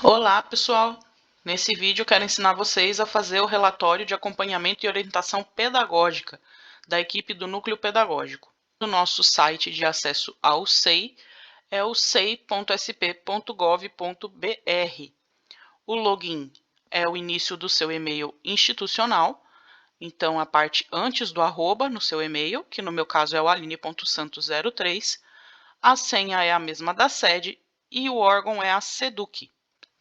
Olá, pessoal! Nesse vídeo eu quero ensinar vocês a fazer o relatório de acompanhamento e orientação pedagógica da equipe do Núcleo Pedagógico. O nosso site de acesso ao SEI é o sei.sp.gov.br. O login é o início do seu e-mail institucional, então a parte antes do arroba no seu e-mail, que no meu caso é o aline.santos03. A senha é a mesma da sede e o órgão é a SEDUC.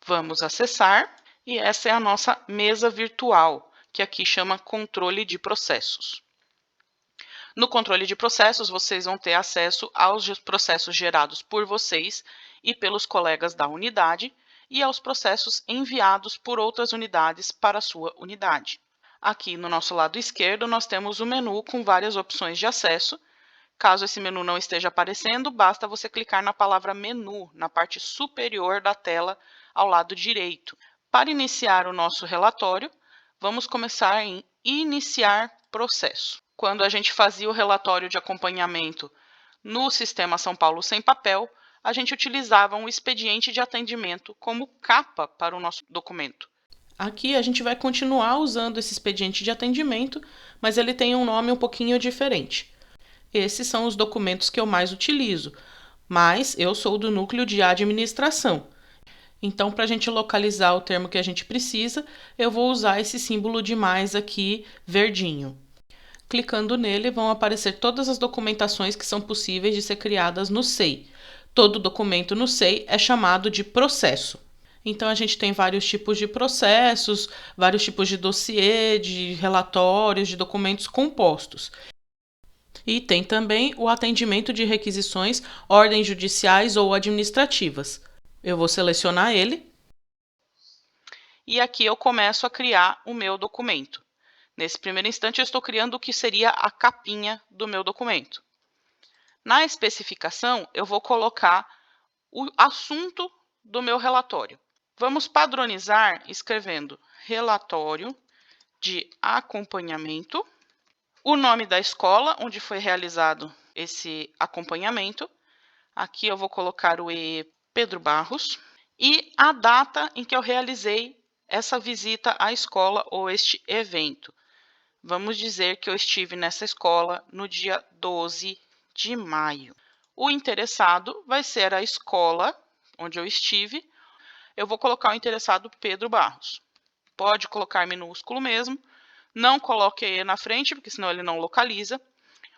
Vamos acessar e essa é a nossa mesa virtual, que aqui chama controle de processos. No controle de processos, vocês vão ter acesso aos processos gerados por vocês e pelos colegas da unidade e aos processos enviados por outras unidades para a sua unidade. Aqui no nosso lado esquerdo, nós temos o menu com várias opções de acesso. Caso esse menu não esteja aparecendo, basta você clicar na palavra menu, na parte superior da tela, ao lado direito. Para iniciar o nosso relatório, vamos começar em iniciar processo. Quando a gente fazia o relatório de acompanhamento no sistema São Paulo Sem Papel, a gente utilizava um expediente de atendimento como capa para o nosso documento. Aqui a gente vai continuar usando esse expediente de atendimento, mas ele tem um nome um pouquinho diferente. Esses são os documentos que eu mais utilizo, mas eu sou do núcleo de administração. Então, para a gente localizar o termo que a gente precisa, eu vou usar esse símbolo de mais aqui, verdinho. Clicando nele, vão aparecer todas as documentações que são possíveis de ser criadas no SEI. Todo documento no SEI é chamado de processo. Então, a gente tem vários tipos de processos, vários tipos de dossiê, de relatórios, de documentos compostos. E tem também o atendimento de requisições, ordens judiciais ou administrativas. Eu vou selecionar ele. E aqui eu começo a criar o meu documento. Nesse primeiro instante, eu estou criando o que seria a capinha do meu documento. Na especificação, eu vou colocar o assunto do meu relatório. Vamos padronizar escrevendo relatório de acompanhamento, o nome da escola onde foi realizado esse acompanhamento. Aqui eu vou colocar o EE Pedro Barros e a data em que eu realizei essa visita à escola ou este evento. Vamos dizer que eu estive nessa escola no dia 12 de maio. O interessado vai ser a escola onde eu estive. Eu vou colocar o interessado Pedro Barros. Pode colocar minúsculo mesmo. Não coloque E na frente, porque senão ele não localiza.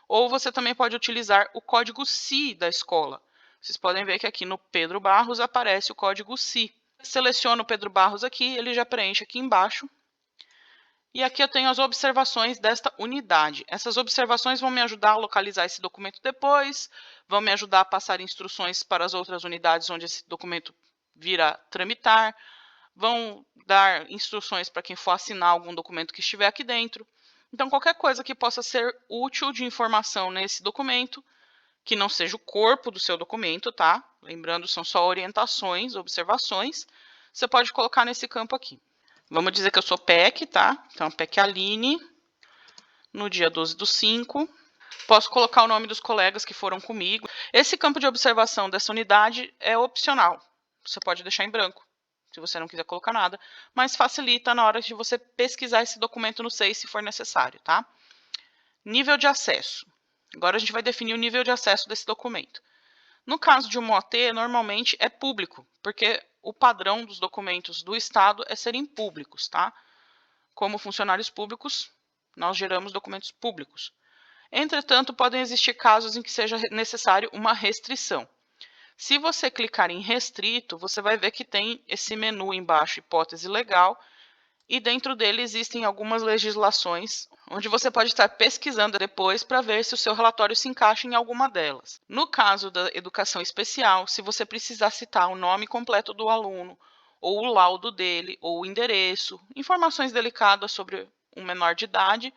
Ou você também pode utilizar o código SI da escola. Vocês podem ver que aqui no Pedro Barros aparece o código SI. Seleciono o Pedro Barros aqui, ele já preenche aqui embaixo. E aqui eu tenho as observações desta unidade. Essas observações vão me ajudar a localizar esse documento depois, vão me ajudar a passar instruções para as outras unidades onde esse documento virá tramitar, vão dar instruções para quem for assinar algum documento que estiver aqui dentro. Então, qualquer coisa que possa ser útil de informação nesse documento, que não seja o corpo do seu documento, tá? Lembrando, são só orientações, observações. Você pode colocar nesse campo aqui. Vamos dizer que eu sou PEC, tá? Então, PEC Aline, no dia 12/5. Posso colocar o nome dos colegas que foram comigo. Esse campo de observação dessa unidade é opcional. Você pode deixar em branco, se você não quiser colocar nada, mas facilita na hora de você pesquisar esse documento no SEI, se for necessário, tá? Nível de acesso. Agora a gente vai definir o nível de acesso desse documento. No caso de um OT, normalmente é público, porque o padrão dos documentos do Estado é serem públicos, tá? Como funcionários públicos, nós geramos documentos públicos. Entretanto, podem existir casos em que seja necessário uma restrição. Se você clicar em restrito, você vai ver que tem esse menu embaixo, hipótese legal, e dentro dele existem algumas legislações onde você pode estar pesquisando depois para ver se o seu relatório se encaixa em alguma delas. No caso da educação especial, se você precisar citar o nome completo do aluno, ou o laudo dele, ou o endereço, informações delicadas sobre um menor de idade,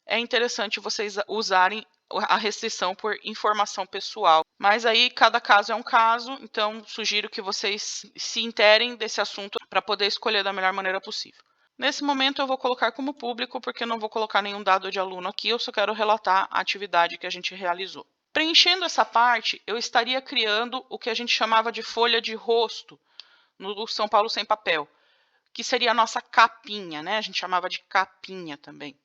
é interessante vocês usarem a restrição por informação pessoal. Mas aí cada caso é um caso, então sugiro que vocês se interem desse assunto para poder escolher da melhor maneira possível. Nesse momento eu vou colocar como público, porque eu não vou colocar nenhum dado de aluno aqui, eu só quero relatar a atividade que a gente realizou. Preenchendo essa parte, eu estaria criando o que a gente chamava de folha de rosto no São Paulo Sem Papel, que seria a nossa capinha, né? A gente chamava de capinha também.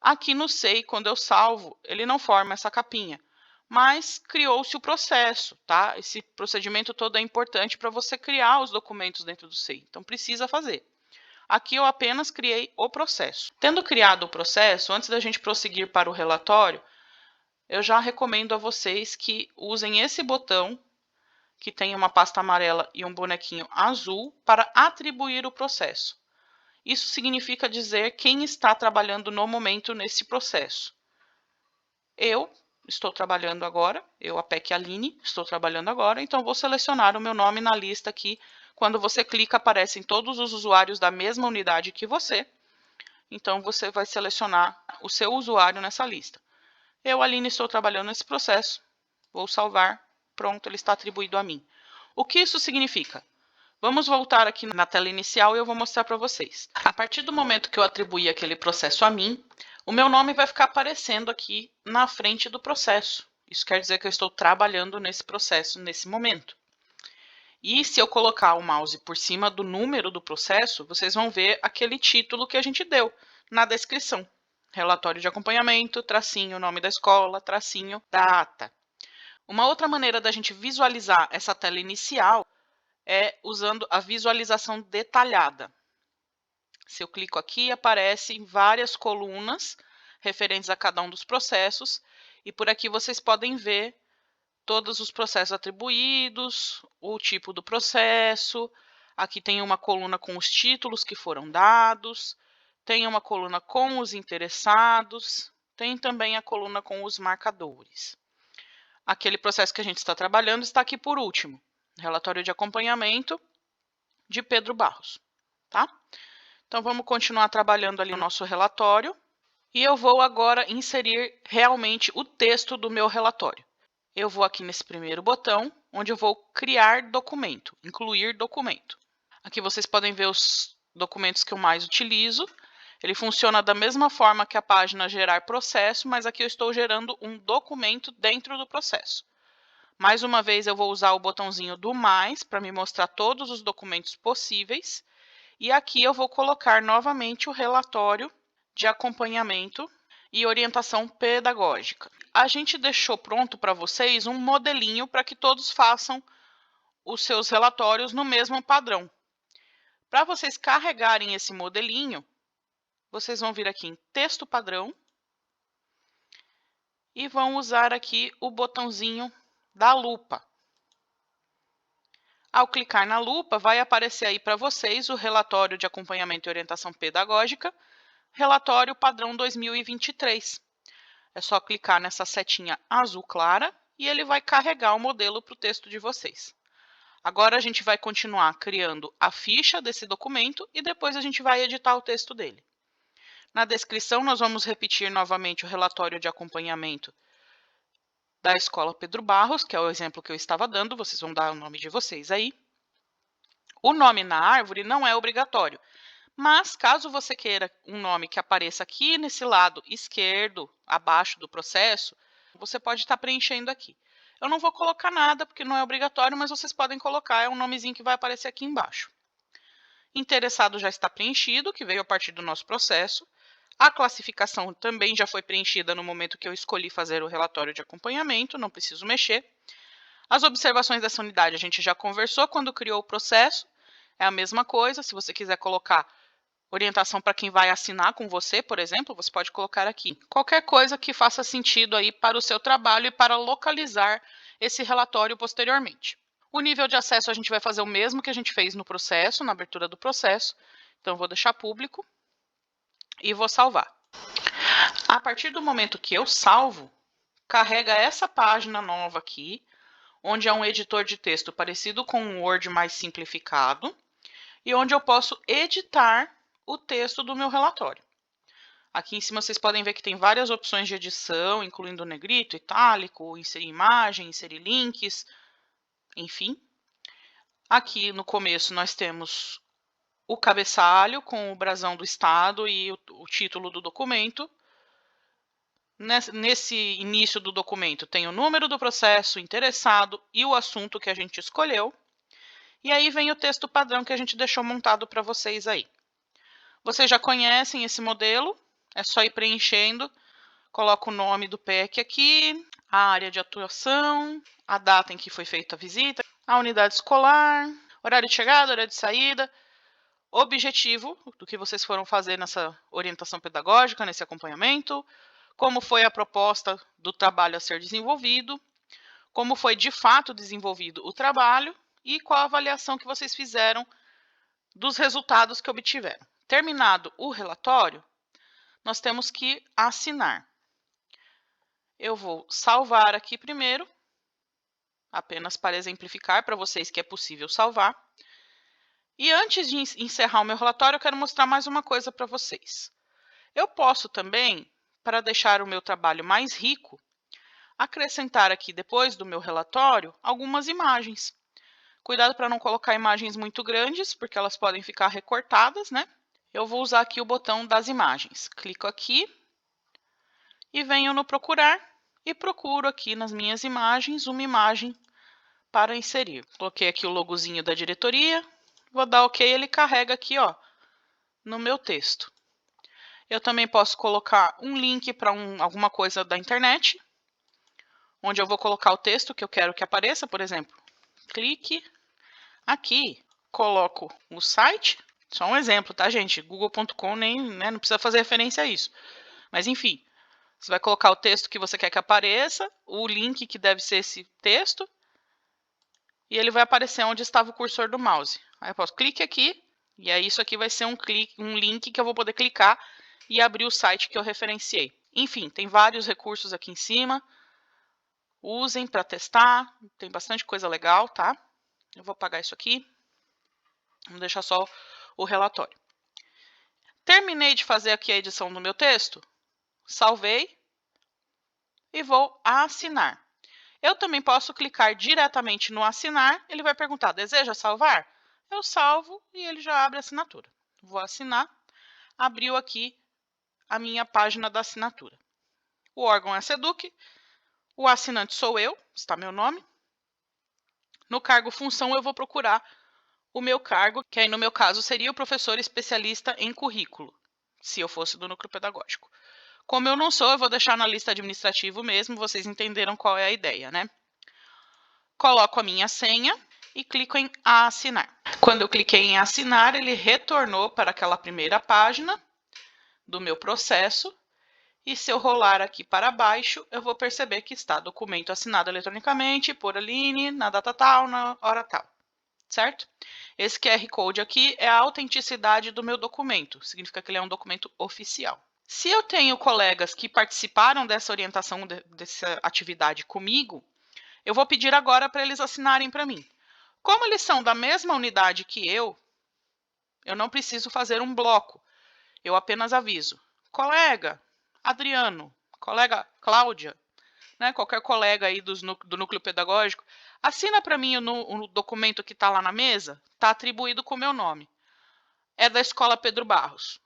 Aqui no SEI, quando eu salvo, ele não forma essa capinha, mas criou-se o processo, tá? Esse procedimento todo é importante para você criar os documentos dentro do SEI, então precisa fazer. Aqui eu apenas criei o processo. Tendo criado o processo, antes da gente prosseguir para o relatório, eu já recomendo a vocês que usem esse botão, que tem uma pasta amarela e um bonequinho azul, para atribuir o processo. Isso significa dizer quem está trabalhando no momento nesse processo. Eu estou trabalhando agora, eu, a PEC Aline, estou trabalhando agora, então vou selecionar o meu nome na lista aqui. Quando você clica, aparecem todos os usuários da mesma unidade que você. Então, você vai selecionar o seu usuário nessa lista. Eu, Aline, estou trabalhando nesse processo. Vou salvar. Pronto, ele está atribuído a mim. O que isso significa? Vamos voltar aqui na tela inicial e eu vou mostrar para vocês. A partir do momento que eu atribuí aquele processo a mim, o meu nome vai ficar aparecendo aqui na frente do processo. Isso quer dizer que eu estou trabalhando nesse processo nesse momento. E se eu colocar o mouse por cima do número do processo, vocês vão ver aquele título que a gente deu na descrição. Relatório de acompanhamento, tracinho, nome da escola, tracinho, data. Uma outra maneira da gente visualizar essa tela inicial é usando a visualização detalhada. Se eu clico aqui, aparecem várias colunas referentes a cada um dos processos, e por aqui vocês podem ver todos os processos atribuídos, o tipo do processo. Aqui tem uma coluna com os títulos que foram dados, tem uma coluna com os interessados, tem também a coluna com os marcadores. Aquele processo que a gente está trabalhando está aqui por último, relatório de acompanhamento de Pedro Barros, tá? Então, vamos continuar trabalhando ali o nosso relatório. E eu vou agora inserir realmente o texto do meu relatório. Eu vou aqui nesse primeiro botão, onde eu vou criar documento, incluir documento. Aqui vocês podem ver os documentos que eu mais utilizo. Ele funciona da mesma forma que a página gerar processo, mas aqui eu estou gerando um documento dentro do processo. Mais uma vez eu vou usar o botãozinho do mais para me mostrar todos os documentos possíveis. E aqui eu vou colocar novamente o relatório de acompanhamento e orientação pedagógica. A gente deixou pronto para vocês um modelinho para que todos façam os seus relatórios no mesmo padrão. Para vocês carregarem esse modelinho, vocês vão vir aqui em texto padrão e vão usar aqui o botãozinho da lupa. Ao clicar na lupa, vai aparecer aí para vocês o relatório de acompanhamento e orientação pedagógica, relatório padrão 2023. É só clicar nessa setinha azul clara e ele vai carregar o modelo para o texto de vocês. Agora a gente vai continuar criando a ficha desse documento e depois a gente vai editar o texto dele. Na descrição, nós vamos repetir novamente o relatório de acompanhamento da Escola Pedro Barros, que é o exemplo que eu estava dando, vocês vão dar o nome de vocês aí. O nome na árvore não é obrigatório, mas caso você queira um nome que apareça aqui nesse lado esquerdo, abaixo do processo, você pode estar preenchendo aqui. Eu não vou colocar nada, porque não é obrigatório, mas vocês podem colocar, é um nomezinho que vai aparecer aqui embaixo. Interessado já está preenchido, que veio a partir do nosso processo. A classificação também já foi preenchida no momento que eu escolhi fazer o relatório de acompanhamento, não preciso mexer. As observações dessa unidade a gente já conversou quando criou o processo, é a mesma coisa. Se você quiser colocar orientação para quem vai assinar com você, por exemplo, você pode colocar aqui. Qualquer coisa que faça sentido aí para o seu trabalho e para localizar esse relatório posteriormente. O nível de acesso a gente vai fazer o mesmo que a gente fez no processo, na abertura do processo. Então, vou deixar público e vou salvar. A partir do momento que eu salvo, carrega essa página nova aqui, onde é um editor de texto parecido com um Word mais simplificado e onde eu posso editar o texto do meu relatório. Aqui em cima vocês podem ver que tem várias opções de edição, incluindo negrito, itálico, inserir imagem, inserir links, enfim. Aqui no começo nós temos o cabeçalho com o brasão do estado e o título do documento. Nesse início do documento tem o número do processo, o interessado e o assunto que a gente escolheu. E aí vem o texto padrão que a gente deixou montado para vocês aí. Vocês já conhecem esse modelo, é só ir preenchendo. Coloco o nome do PEC aqui, a área de atuação, a data em que foi feita a visita, a unidade escolar, horário de chegada, horário de saída, objetivo do que vocês foram fazer nessa orientação pedagógica, nesse acompanhamento, como foi a proposta do trabalho a ser desenvolvido, como foi de fato desenvolvido o trabalho e qual a avaliação que vocês fizeram dos resultados que obtiveram. Terminado o relatório, nós temos que assinar. Eu vou salvar aqui primeiro, apenas para exemplificar para vocês que é possível salvar. E antes de encerrar o meu relatório, eu quero mostrar mais uma coisa para vocês. Eu posso também, para deixar o meu trabalho mais rico, acrescentar aqui depois do meu relatório algumas imagens. Cuidado para não colocar imagens muito grandes, porque elas podem ficar recortadas, né? Eu vou usar aqui o botão das imagens. Clico aqui e venho no procurar e procuro aqui nas minhas imagens uma imagem para inserir. Coloquei aqui o logozinho da diretoria, vou dar OK, ele carrega aqui, ó, no meu texto. Eu também posso colocar um link para alguma coisa da internet, onde eu vou colocar o texto que eu quero que apareça, por exemplo. Clique aqui, coloco o site, só um exemplo, tá, gente? Google.com não precisa fazer referência a isso. Mas, enfim, você vai colocar o texto que você quer que apareça, o link que deve ser esse texto, e ele vai aparecer onde estava o cursor do mouse. Aí eu posso clique aqui, e aí isso aqui vai ser um link que eu vou poder clicar e abrir o site que eu referenciei. Enfim, tem vários recursos aqui em cima. Usem para testar, tem bastante coisa legal, tá? Eu vou apagar isso aqui. Vamos deixar só o relatório. Terminei de fazer aqui a edição do meu texto, salvei e vou assinar. Eu também posso clicar diretamente no assinar, ele vai perguntar, deseja salvar? Eu salvo e ele já abre a assinatura. Vou assinar, abriu aqui a minha página da assinatura. O órgão é a SEDUC, o assinante sou eu, está meu nome. No cargo função eu vou procurar o meu cargo, que aí no meu caso seria o professor especialista em currículo, se eu fosse do núcleo pedagógico. Como eu não sou, eu vou deixar na lista administrativo mesmo, vocês entenderam qual é a ideia, né? Coloco a minha senha e clico em assinar. Quando eu cliquei em assinar, ele retornou para aquela primeira página do meu processo. E se eu rolar aqui para baixo, eu vou perceber que está documento assinado eletronicamente por Aline, na data tal, na hora tal. Certo? Esse QR Code aqui é a autenticidade do meu documento. Significa que ele é um documento oficial. Se eu tenho colegas que participaram dessa orientação, dessa atividade comigo, eu vou pedir agora para eles assinarem para mim. Como eles são da mesma unidade que eu não preciso fazer um bloco. Eu apenas aviso. Colega Adriano, colega Cláudia, né, qualquer colega aí do núcleo pedagógico, assina para mim o documento que está lá na mesa, está atribuído com o meu nome. É da Escola Pedro Barros.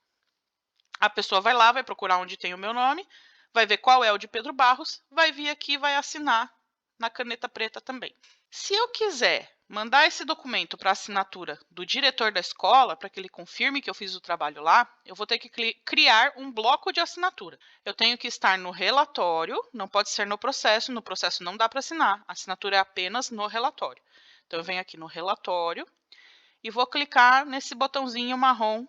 A pessoa vai lá, vai procurar onde tem o meu nome, vai ver qual é o de Pedro Barros, vai vir aqui e vai assinar na caneta preta também. Se eu quiser mandar esse documento para assinatura do diretor da escola, para que ele confirme que eu fiz o trabalho lá, eu vou ter que criar um bloco de assinatura. Eu tenho que estar no relatório, não pode ser no processo não dá para assinar, a assinatura é apenas no relatório. Então eu venho aqui no relatório e vou clicar nesse botãozinho marrom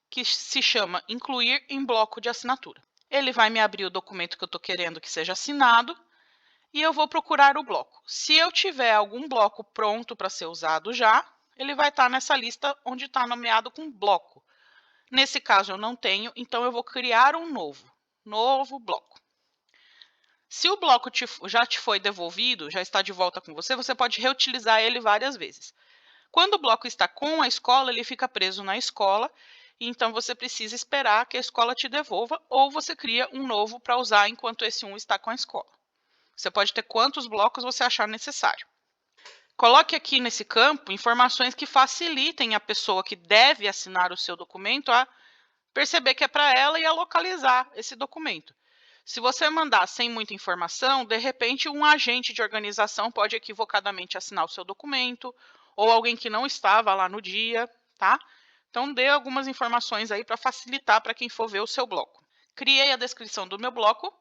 que se chama incluir em bloco de assinatura. Ele vai me abrir o documento que eu estou querendo que seja assinado, e eu vou procurar o bloco. Se eu tiver algum bloco pronto para ser usado já, ele vai estar nessa lista onde está nomeado com bloco. Nesse caso eu não tenho, então eu vou criar um novo bloco. Se o bloco já te foi devolvido, já está de volta com você, você pode reutilizar ele várias vezes. Quando o bloco está com a escola, ele fica preso na escola, então você precisa esperar que a escola te devolva ou você cria um novo para usar enquanto esse um está com a escola. Você pode ter quantos blocos você achar necessário. Coloque aqui nesse campo informações que facilitem a pessoa que deve assinar o seu documento a perceber que é para ela e a localizar esse documento. Se você mandar sem muita informação, de repente um agente de organização pode equivocadamente assinar o seu documento, ou alguém que não estava lá no dia, tá? Então, dê algumas informações aí para facilitar para quem for ver o seu bloco. Criei a descrição do meu bloco,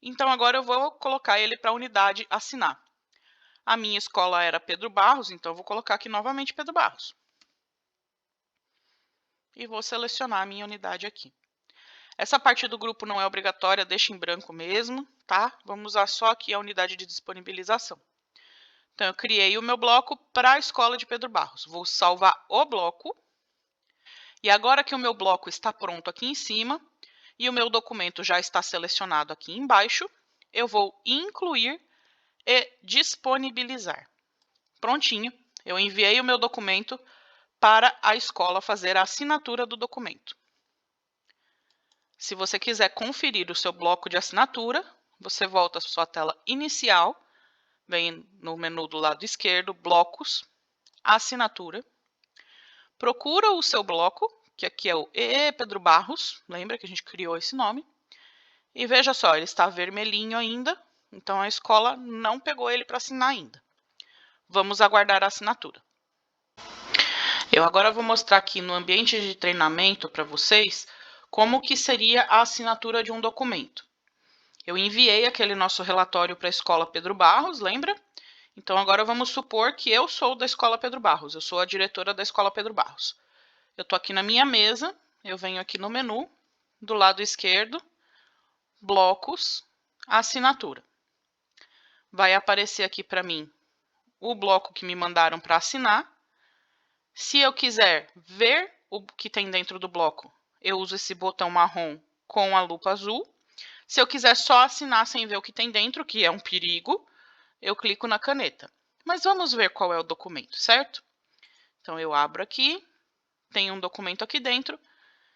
então agora eu vou colocar ele para a unidade assinar. A minha escola era Pedro Barros, então eu vou colocar aqui novamente Pedro Barros. E vou selecionar a minha unidade aqui. Essa parte do grupo não é obrigatória, deixa em branco mesmo, tá? Vamos usar só aqui a unidade de disponibilização. Então, eu criei o meu bloco para a escola de Pedro Barros. Vou salvar o bloco. E agora que o meu bloco está pronto aqui em cima e o meu documento já está selecionado aqui embaixo, eu vou incluir e disponibilizar. Prontinho, eu enviei o meu documento para a escola fazer a assinatura do documento. Se você quiser conferir o seu bloco de assinatura, você volta à sua tela inicial, vem no menu do lado esquerdo, blocos, assinatura, procura o seu bloco, que aqui é o EE Pedro Barros, lembra que a gente criou esse nome, e veja só, ele está vermelhinho ainda, então a escola não pegou ele para assinar ainda. Vamos aguardar a assinatura. Eu agora vou mostrar aqui no ambiente de treinamento para vocês como que seria a assinatura de um documento. Eu enviei aquele nosso relatório para a escola Pedro Barros, lembra? Então agora vamos supor que eu sou da escola Pedro Barros, eu sou a diretora da escola Pedro Barros. Eu estou aqui na minha mesa, eu venho aqui no menu, do lado esquerdo, blocos, assinatura. Vai aparecer aqui para mim o bloco que me mandaram para assinar. Se eu quiser ver o que tem dentro do bloco, eu uso esse botão marrom com a lupa azul. Se eu quiser só assinar sem ver o que tem dentro, que é um perigo, eu clico na caneta. Mas vamos ver qual é o documento, certo? Então, eu abro aqui, tem um documento aqui dentro.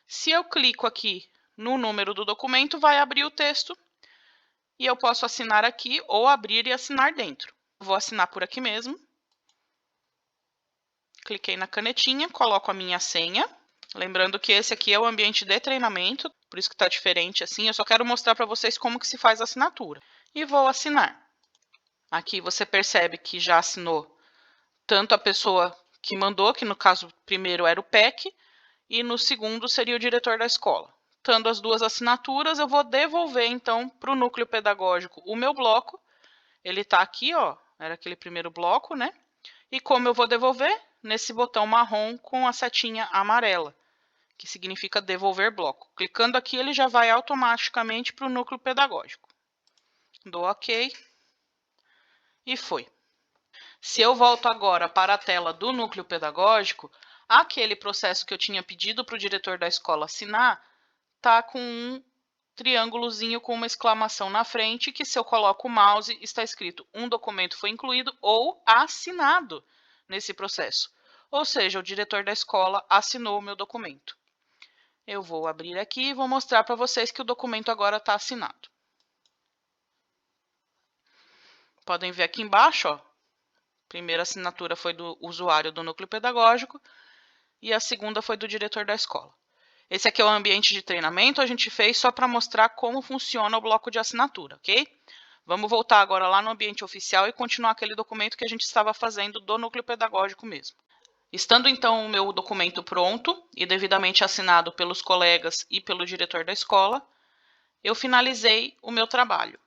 Se eu clico aqui no número do documento, vai abrir o texto. E eu posso assinar aqui ou abrir e assinar dentro. Vou assinar por aqui mesmo. Cliquei na canetinha, coloco a minha senha. Lembrando que esse aqui é o ambiente de treinamento, por isso que está diferente assim. Eu só quero mostrar para vocês como que se faz a assinatura. E vou assinar. Aqui você percebe que já assinou tanto a pessoa que mandou, que no caso primeiro era o PEC, e no segundo seria o diretor da escola. Tendo as duas assinaturas, eu vou devolver então para o núcleo pedagógico o meu bloco. Ele está aqui, ó, era aquele primeiro bloco, né? E como eu vou devolver? Nesse botão marrom com a setinha amarela, que significa devolver bloco. Clicando aqui, ele já vai automaticamente para o núcleo pedagógico. Dou OK. E foi. Se eu volto agora para a tela do núcleo pedagógico, aquele processo que eu tinha pedido para o diretor da escola assinar, está com um triângulozinho com uma exclamação na frente, que se eu coloco o mouse, está escrito um documento foi incluído ou assinado nesse processo. Ou seja, o diretor da escola assinou o meu documento. Eu vou abrir aqui e vou mostrar para vocês que o documento agora está assinado. Podem ver aqui embaixo, ó, a primeira assinatura foi do usuário do núcleo pedagógico e a segunda foi do diretor da escola. Esse aqui é o ambiente de treinamento, a gente fez só para mostrar como funciona o bloco de assinatura, ok? Vamos voltar agora lá no ambiente oficial e continuar aquele documento que a gente estava fazendo do núcleo pedagógico mesmo. Estando então o meu documento pronto e devidamente assinado pelos colegas e pelo diretor da escola, eu finalizei o meu trabalho.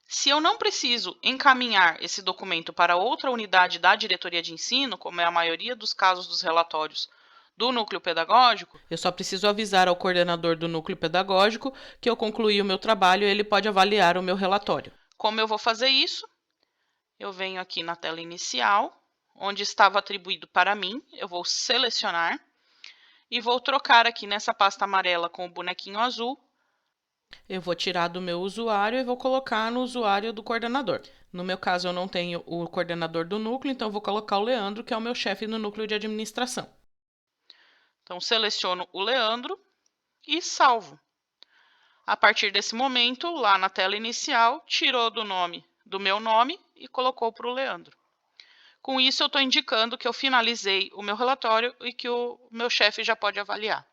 Se eu não preciso encaminhar esse documento para outra unidade da diretoria de ensino, como é a maioria dos casos dos relatórios do núcleo pedagógico, eu só preciso avisar ao coordenador do núcleo pedagógico que eu concluí o meu trabalho e ele pode avaliar o meu relatório. Como eu vou fazer isso? Eu venho aqui na tela inicial, onde estava atribuído para mim, eu vou selecionar e vou trocar aqui nessa pasta amarela com o bonequinho azul. Eu vou tirar do meu usuário e vou colocar no usuário do coordenador. No meu caso, eu não tenho o coordenador do núcleo, então eu vou colocar o Leandro, que é o meu chefe no núcleo de administração. Então, seleciono o Leandro e salvo. A partir desse momento, lá na tela inicial, tirou do meu nome e colocou para o Leandro. Com isso, eu estou indicando que eu finalizei o meu relatório e que o meu chefe já pode avaliar.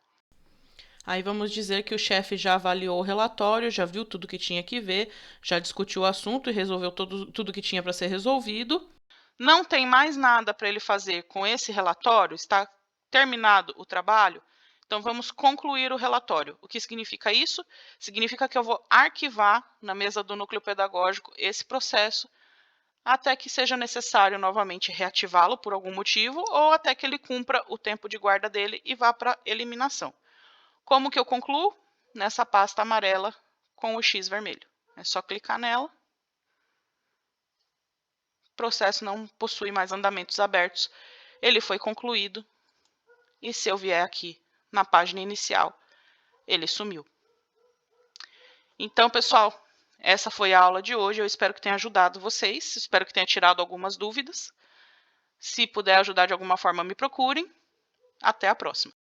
Aí vamos dizer que o chefe já avaliou o relatório, já viu tudo que tinha que ver, já discutiu o assunto e resolveu tudo que tinha para ser resolvido. Não tem mais nada para ele fazer com esse relatório? Está terminado o trabalho? Então, vamos concluir o relatório. O que significa isso? Significa que eu vou arquivar na mesa do núcleo pedagógico esse processo até que seja necessário novamente reativá-lo por algum motivo ou até que ele cumpra o tempo de guarda dele e vá para eliminação. Como que eu concluo? Nessa pasta amarela com o X vermelho. É só clicar nela. O processo não possui mais andamentos abertos. Ele foi concluído. E se eu vier aqui na página inicial, ele sumiu. Então, pessoal, essa foi a aula de hoje. Eu espero que tenha ajudado vocês. Espero que tenha tirado algumas dúvidas. Se puder ajudar de alguma forma, me procurem. Até a próxima.